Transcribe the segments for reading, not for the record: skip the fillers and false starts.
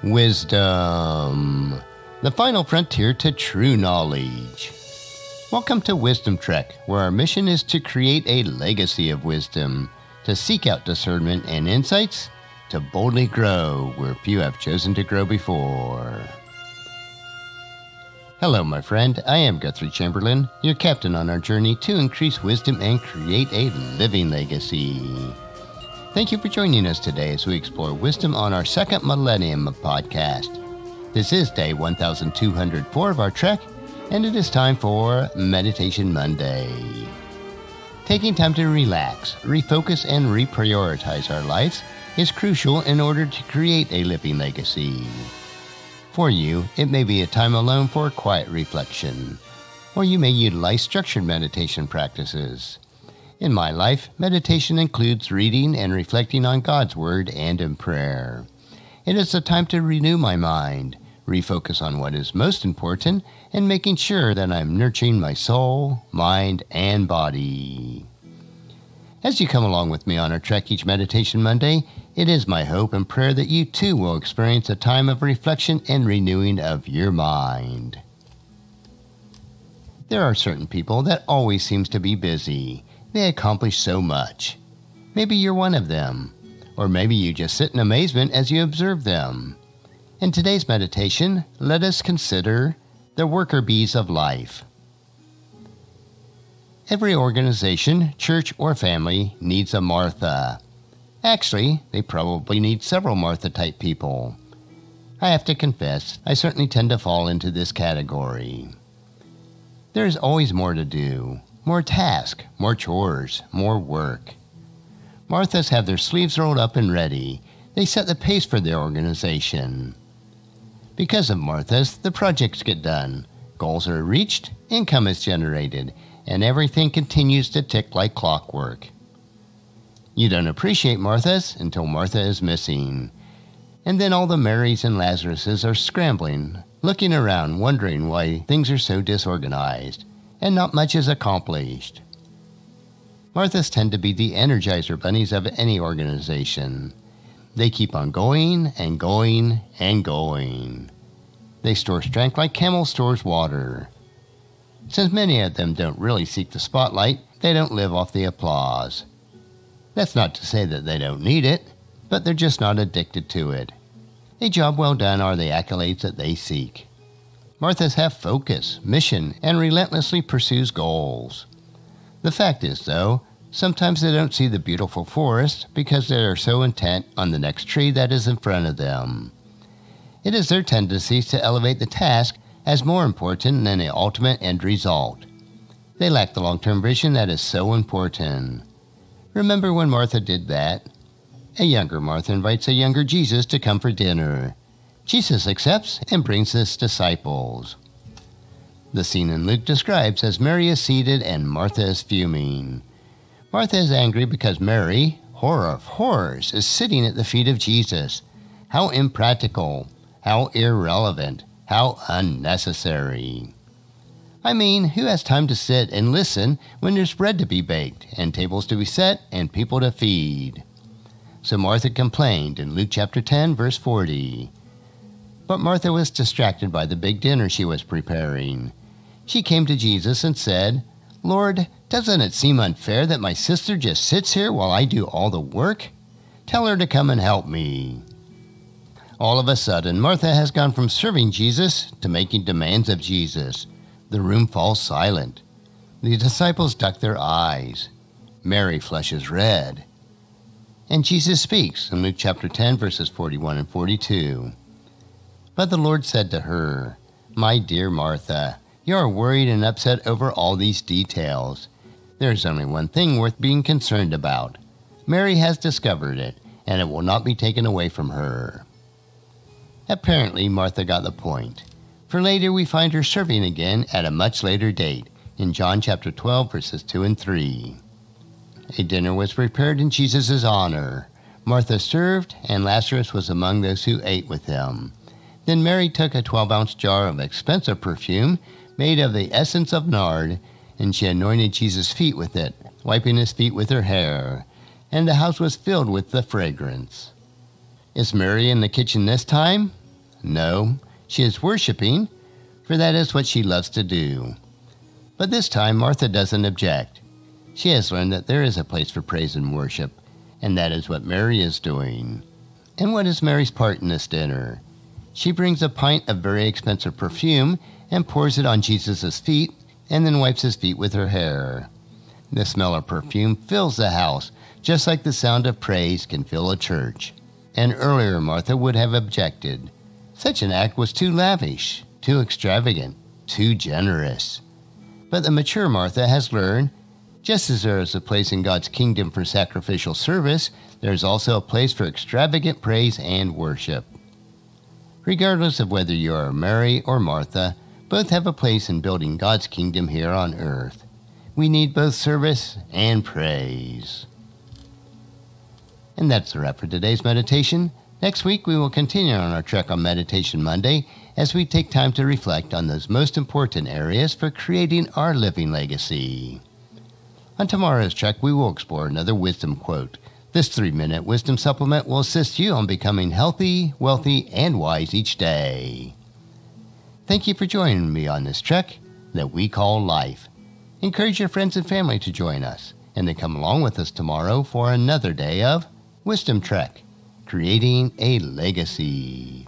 Wisdom, the final frontier to true knowledge. Welcome to Wisdom Trek, where our mission is to create a legacy of wisdom, to seek out discernment and insights, to boldly grow where few have chosen to grow before. Hello, my friend. I am Guthrie Chamberlain, your captain on our journey to increase wisdom and create a living legacy. Thank you for joining us today as we explore wisdom on our second millennium podcast. This is day 1204 of our trek, and it is time for Meditation Monday. Taking time to relax, refocus, and reprioritize our lives is crucial in order to create a living legacy. For you, it may be a time alone for quiet reflection, or you may utilize structured meditation practices. In my life, meditation includes reading and reflecting on God's Word and in prayer. It is a time to renew my mind, refocus on what is most important, and making sure that I'm nurturing my soul, mind, and body. As you come along with me on our trek each Meditation Monday, it is my hope and prayer that you too will experience a time of reflection and renewing of your mind. There are certain people that always seems to be busy. They accomplish so much. Maybe you're one of them, or maybe you just sit in amazement as you observe them. In today's meditation, let us consider the worker bees of life. Every organization, church, or family needs a Martha. Actually, they probably need several Martha-type people. I have to confess, I certainly tend to fall into this category. There is always more to do. More tasks, more chores, more work. Marthas have their sleeves rolled up and ready. They set the pace for their organization. Because of Marthas, the projects get done, goals are reached, income is generated, and everything continues to tick like clockwork. You don't appreciate Marthas until Martha is missing. And then all the Marys and Lazaruses are scrambling, looking around, wondering why things are so disorganized, and not much is accomplished. Marthas tend to be the energizer bunnies of any organization. They keep on going and going and going. They store strength like camel stores water. Since many of them don't really seek the spotlight, they don't live off the applause. That's not to say that they don't need it, but they're just not addicted to it. A job well done are the accolades that they seek. Marthas have focus, mission, and relentlessly pursues goals. The fact is, though, sometimes they don't see the beautiful forest because they are so intent on the next tree that is in front of them. It is their tendency to elevate the task as more important than the ultimate end result. They lack the long-term vision that is so important. Remember when Martha did that? A younger Martha invites a younger Jesus to come for dinner. Jesus accepts and brings his disciples. The scene in Luke describes as Mary is seated and Martha is fuming. Martha is angry because Mary, horror of horrors, is sitting at the feet of Jesus. How impractical, how irrelevant, how unnecessary. I mean, who has time to sit and listen when there's bread to be baked and tables to be set and people to feed? So Martha complained in Luke chapter 10, verse 40. But Martha was distracted by the big dinner she was preparing. She came to Jesus and said, "Lord, doesn't it seem unfair that my sister just sits here while I do all the work? Tell her to come and help me." All of a sudden, Martha has gone from serving Jesus to making demands of Jesus. The room falls silent. The disciples duck their eyes. Mary flushes red. And Jesus speaks in Luke chapter 10, verses 41 and 42. But the Lord said to her, "My dear Martha, you are worried and upset over all these details. There is only one thing worth being concerned about. Mary has discovered it, and it will not be taken away from her." Apparently, Martha got the point. For later we find her serving again at a much later date, in John chapter 12, verses 2 and 3. A dinner was prepared in Jesus' honor. Martha served, and Lazarus was among those who ate with him. Then Mary took a 12-ounce jar of expensive perfume made of the essence of nard, and she anointed Jesus' feet with it, wiping his feet with her hair, and the house was filled with the fragrance. Is Mary in the kitchen this time? No, she is worshiping, for that is what she loves to do. But this time, Martha doesn't object. She has learned that there is a place for praise and worship, and that is what Mary is doing. And what is Mary's part in this dinner? She brings a pint of very expensive perfume and pours it on Jesus' feet, and then wipes his feet with her hair. The smell of perfume fills the house, just like the sound of praise can fill a church. And earlier Martha would have objected. Such an act was too lavish, too extravagant, too generous. But the mature Martha has learned, just as there is a place in God's kingdom for sacrificial service, there is also a place for extravagant praise and worship. Regardless of whether you are Mary or Martha, both have a place in building God's kingdom here on earth. We need both service and praise. And that's the wrap for today's meditation. Next week we will continue on our trek on Meditation Monday as we take time to reflect on those most important areas for creating our living legacy. On tomorrow's trek we will explore another wisdom quote. This 3-minute wisdom supplement will assist you on becoming healthy, wealthy, and wise each day. Thank you for joining me on this trek that we call life. Encourage your friends and family to join us, and then come along with us tomorrow for another day of Wisdom Trek, creating a legacy.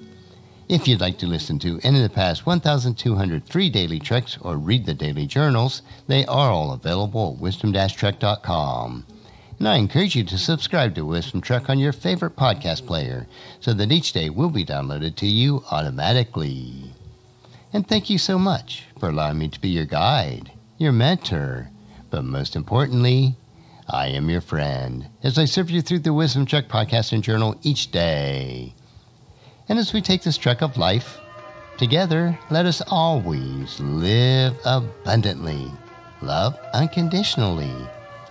If you'd like to listen to any of the past 1,200 free daily treks or read the daily journals, they are all available at wisdom-trek.com. And I encourage you to subscribe to Wisdom Trek on your favorite podcast player so that each day will be downloaded to you automatically. And thank you so much for allowing me to be your guide, your mentor, but most importantly, I am your friend as I serve you through the Wisdom Trek podcast and journal each day. And as we take this trek of life, together, let us always live abundantly, love unconditionally,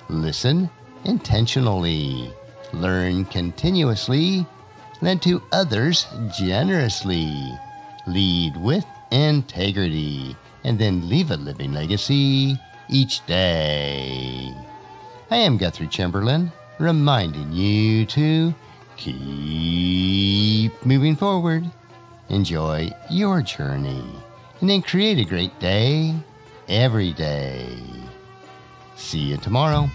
listen intentionally, learn continuously, lend to others generously, lead with integrity, and then leave a living legacy each day. I am Guthrie Chamberlain, reminding you to keep moving forward, enjoy your journey, and then create a great day every day. See you tomorrow.